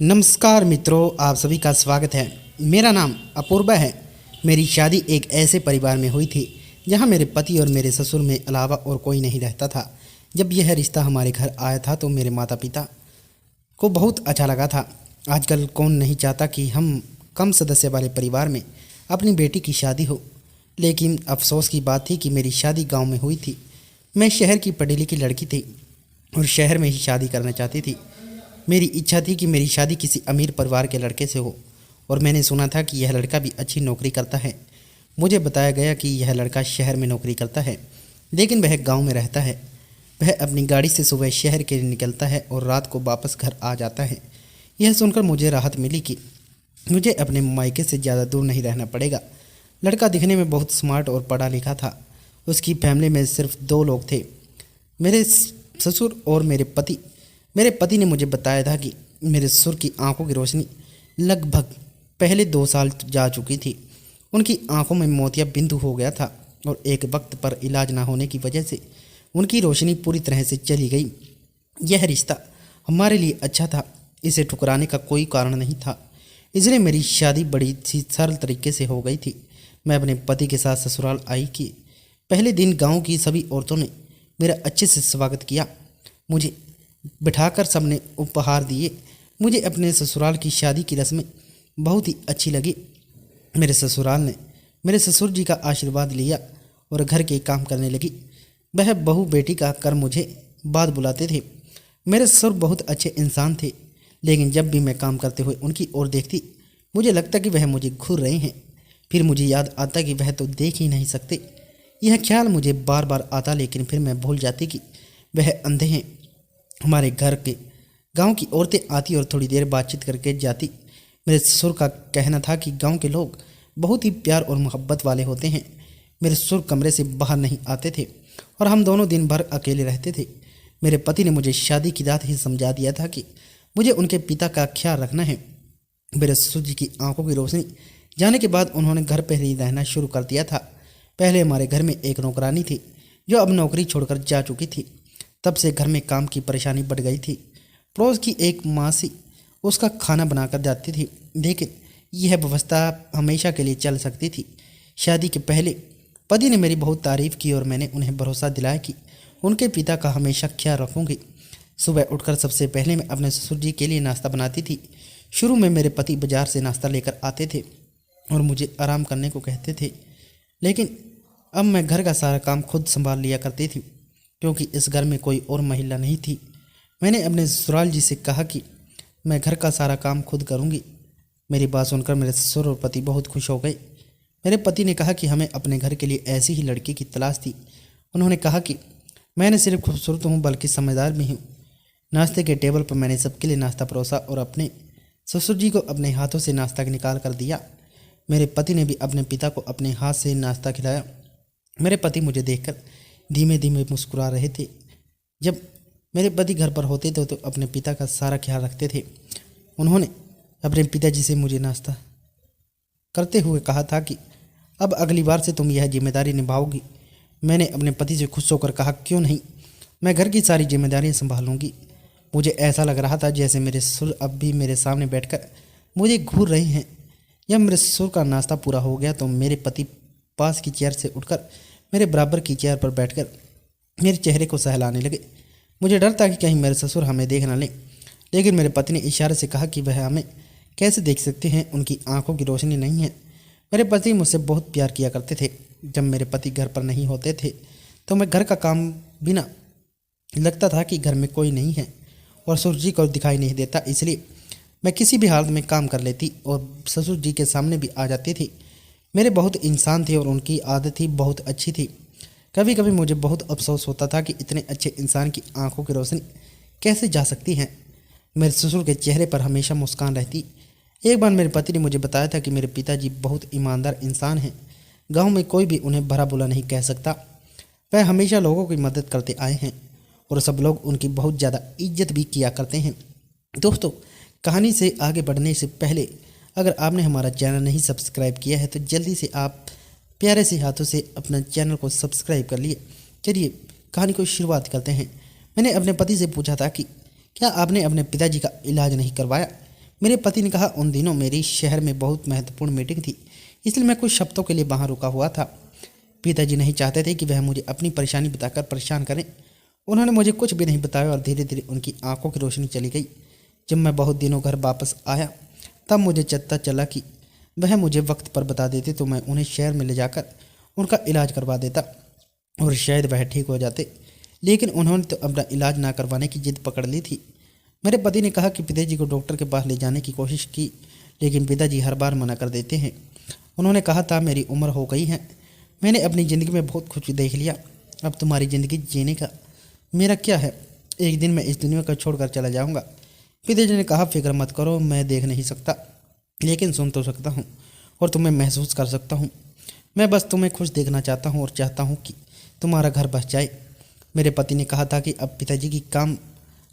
नमस्कार मित्रों, आप सभी का स्वागत है। मेरा नाम अपूर्वा है। मेरी शादी एक ऐसे परिवार में हुई थी जहां मेरे पति और मेरे ससुर में अलावा और कोई नहीं रहता था। जब यह रिश्ता हमारे घर आया था तो मेरे माता पिता को बहुत अच्छा लगा था। आजकल कौन नहीं चाहता कि हम कम सदस्य वाले परिवार में अपनी बेटी की शादी हो, लेकिन अफसोस की बात थी कि मेरी शादी गाँव में हुई थी। मैं शहर की पढ़ी लिखी लड़की थी और शहर में ही शादी करना चाहती थी। मेरी इच्छा थी कि मेरी शादी किसी अमीर परिवार के लड़के से हो और मैंने सुना था कि यह लड़का भी अच्छी नौकरी करता है। मुझे बताया गया कि यह लड़का शहर में नौकरी करता है लेकिन वह गांव में रहता है। वह अपनी गाड़ी से सुबह शहर के लिए निकलता है और रात को वापस घर आ जाता है। यह सुनकर मुझे राहत मिली कि मुझे अपने मायके से ज़्यादा दूर नहीं रहना पड़ेगा। लड़का दिखने में बहुत स्मार्ट और पढ़ा लिखा था। उसकी फैमिली में सिर्फ 2 लोग थे, मेरे ससुर और मेरे पति। मेरे पति ने मुझे बताया था कि मेरे ससुर की आंखों की रोशनी लगभग पहले 2 साल जा चुकी थी। उनकी आंखों में मोतिया बिंदु हो गया था और एक वक्त पर इलाज ना होने की वजह से उनकी रोशनी पूरी तरह से चली गई। यह रिश्ता हमारे लिए अच्छा था, इसे ठुकराने का कोई कारण नहीं था, इसलिए मेरी शादी बड़ी सी सरल तरीके से हो गई थी। मैं अपने पति के साथ ससुराल आई कि पहले दिन गांव की सभी औरतों ने मेरा अच्छे से स्वागत किया। मुझे बिठाकर सबने उपहार दिए। मुझे अपने ससुराल की शादी की रस्में बहुत ही अच्छी लगी। मेरे ससुराल ने मेरे ससुर जी का आशीर्वाद लिया और घर के काम करने लगी। वह बहू बेटी का कर मुझे बात बुलाते थे। मेरे ससुर बहुत अच्छे इंसान थे, लेकिन जब भी मैं काम करते हुए उनकी ओर देखती मुझे लगता कि वह मुझे घूर रहे हैं। फिर मुझे याद आता कि वह तो देख ही नहीं सकते। यह ख्याल मुझे बार बार आता, लेकिन फिर मैं भूल जाती कि वह अंधे हैं। हमारे घर के गांव की औरतें आती और थोड़ी देर बातचीत करके जाती। मेरे ससुर का कहना था कि गांव के लोग बहुत ही प्यार और मोहब्बत वाले होते हैं। मेरे ससुर कमरे से बाहर नहीं आते थे और हम दोनों दिन भर अकेले रहते थे। मेरे पति ने मुझे शादी की रात ही समझा दिया था कि मुझे उनके पिता का ख्याल रखना है। मेरे ससुर जी की आंखों की रोशनी जाने के बाद उन्होंने घर पर ही रहना शुरू कर दिया था। पहले हमारे घर में एक नौकरानी थी जो अब नौकरी छोड़कर जा चुकी थी। तब से घर में काम की परेशानी बढ़ गई थी। पड़ोस की एक मासी उसका खाना बनाकर जाती थी, लेकिन यह व्यवस्था हमेशा के लिए चल सकती थी। शादी के पहले पति ने मेरी बहुत तारीफ की और मैंने उन्हें भरोसा दिलाया कि उनके पिता का हमेशा ख्याल रखूंगी। सुबह उठकर सबसे पहले मैं अपने ससुर जी के लिए नाश्ता बनाती थी। शुरू में मेरे पति बाजार से नाश्ता लेकर आते थे और मुझे आराम करने को कहते थे, लेकिन अब मैं घर का सारा काम खुद संभाल लिया करती थी क्योंकि इस घर में कोई और महिला नहीं थी। मैंने अपने ससुराल जी से कहा कि मैं घर का सारा काम खुद करूंगी। मेरी बात सुनकर मेरे ससुर और पति बहुत खुश हो गए। मेरे पति ने कहा कि हमें अपने घर के लिए ऐसी ही लड़की की तलाश थी। उन्होंने कहा कि मैं न सिर्फ खूबसूरत हूँ बल्कि समझदार भी हूँ। नाश्ते के टेबल पर मैंने सबके लिए नाश्ता परोसा और अपने ससुर जी को अपने हाथों से नाश्ता निकाल कर दिया। मेरे पति ने भी अपने पिता को अपने हाथ से नाश्ता खिलाया। मेरे पति मुझे देखकर धीमे धीमे मुस्कुरा रहे थे। जब मेरे पति घर पर होते थे तो अपने पिता का सारा ख्याल रखते थे। उन्होंने अपने पिताजी से मुझे नाश्ता करते हुए कहा था कि अब अगली बार से तुम यह जिम्मेदारी निभाओगी। मैंने अपने पति से खुश होकर कहा, क्यों नहीं, मैं घर की सारी जिम्मेदारियां संभालूंगी। मुझे ऐसा लग रहा था जैसे मेरे ससुर अब भी मेरे सामने बैठकर मुझे घूर रहे हैं। जब मेरे ससुर का नाश्ता पूरा हो गया तो मेरे पति पास की चेयर से उठकर मेरे बराबर की चेयर पर बैठकर मेरे चेहरे को सहलाने लगे। मुझे डर था कि कहीं मेरे ससुर हमें देख न लें, लेकिन मेरे पति ने इशारे से कहा कि वह हमें कैसे देख सकते हैं, उनकी आंखों की रोशनी नहीं है। मेरे पति मुझसे बहुत प्यार किया करते थे। जब मेरे पति घर पर नहीं होते थे तो मैं घर का काम बिना लगता था कि घर में कोई नहीं है और ससुर जी को दिखाई नहीं देता, इसलिए मैं किसी भी हालत में काम कर लेती और ससुर जी के सामने भी आ जाती थी। मेरे बहुत इंसान थे और उनकी आदत ही बहुत अच्छी थी। कभी कभी मुझे बहुत अफसोस होता था कि इतने अच्छे इंसान की आंखों की रोशनी कैसे जा सकती है। मेरे ससुर के चेहरे पर हमेशा मुस्कान रहती। एक बार मेरे पति ने मुझे बताया था कि मेरे पिताजी बहुत ईमानदार इंसान हैं। गांव में कोई भी उन्हें भला बुरा नहीं कह सकता। वह हमेशा लोगों की मदद करते आए हैं और सब लोग उनकी बहुत ज़्यादा इज्जत भी किया करते हैं। दोस्तों, कहानी से आगे बढ़ने से पहले अगर आपने हमारा चैनल नहीं सब्सक्राइब किया है तो जल्दी से आप प्यारे से हाथों से अपना चैनल को सब्सक्राइब कर लिए। चलिए कहानी को शुरुआत करते हैं। मैंने अपने पति से पूछा था कि क्या आपने अपने पिताजी का इलाज नहीं करवाया। मेरे पति ने कहा, उन दिनों मेरी शहर में बहुत महत्वपूर्ण मीटिंग थी, इसलिए मैं कुछ हफ्तों के लिए वहाँ रुका हुआ था। पिताजी नहीं चाहते थे कि वह मुझे अपनी परेशानी बताकर परेशान करें। उन्होंने मुझे कुछ भी नहीं बताया और धीरे धीरे उनकी आंखों की रोशनी चली गई। जब मैं बहुत दिनों घर वापस आया तब मुझे पता चला कि वह मुझे वक्त पर बता देते तो मैं उन्हें शहर में ले जाकर उनका इलाज करवा देता और शायद वह ठीक हो जाते, लेकिन उन्होंने तो अपना इलाज ना करवाने की जिद पकड़ ली थी। मेरे पति ने कहा कि पिताजी को डॉक्टर के पास ले जाने की कोशिश की, लेकिन पिताजी हर बार मना कर देते हैं। उन्होंने कहा था, मेरी उम्र हो गई है, मैंने अपनी ज़िंदगी में बहुत कुछ देख लिया, अब तुम्हारी ज़िंदगी जीने का मेरा क्या है, एक दिन मैं इस दुनिया को छोड़कर चला जाऊंगा। पिताजी ने कहा, फिक्र मत करो, मैं देख नहीं सकता लेकिन सुन तो सकता हूँ और तुम्हें महसूस कर सकता हूँ। मैं बस तुम्हें खुश देखना चाहता हूँ और चाहता हूँ कि तुम्हारा घर बस जाए। मेरे पति ने कहा था कि अब पिताजी की काम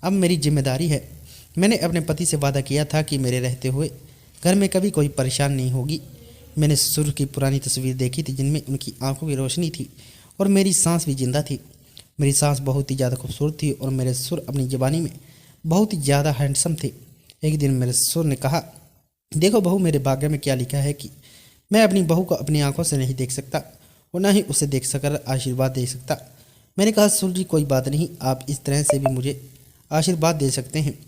अब मेरी जिम्मेदारी है। मैंने अपने पति से वादा किया था कि मेरे रहते हुए घर में कभी कोई परेशान नहीं होगी। मैंने ससुर की पुरानी तस्वीर देखी थी जिनमें उनकी आंखों की रोशनी थी और मेरी सांस भी जिंदा थी। मेरी सांस बहुत ही ज़्यादा खूबसूरत थी और मेरे ससुर अपनी जवानी में बहुत ही ज़्यादा हैंडसम थे। एक दिन मेरे ससुर ने कहा, देखो बहू, मेरे भाग्य में क्या लिखा है कि मैं अपनी बहू को अपनी आंखों से नहीं देख सकता और ना ही उसे देख सकर आशीर्वाद दे सकता। मैंने कहा, ससुर जी कोई बात नहीं, आप इस तरह से भी मुझे आशीर्वाद दे सकते हैं।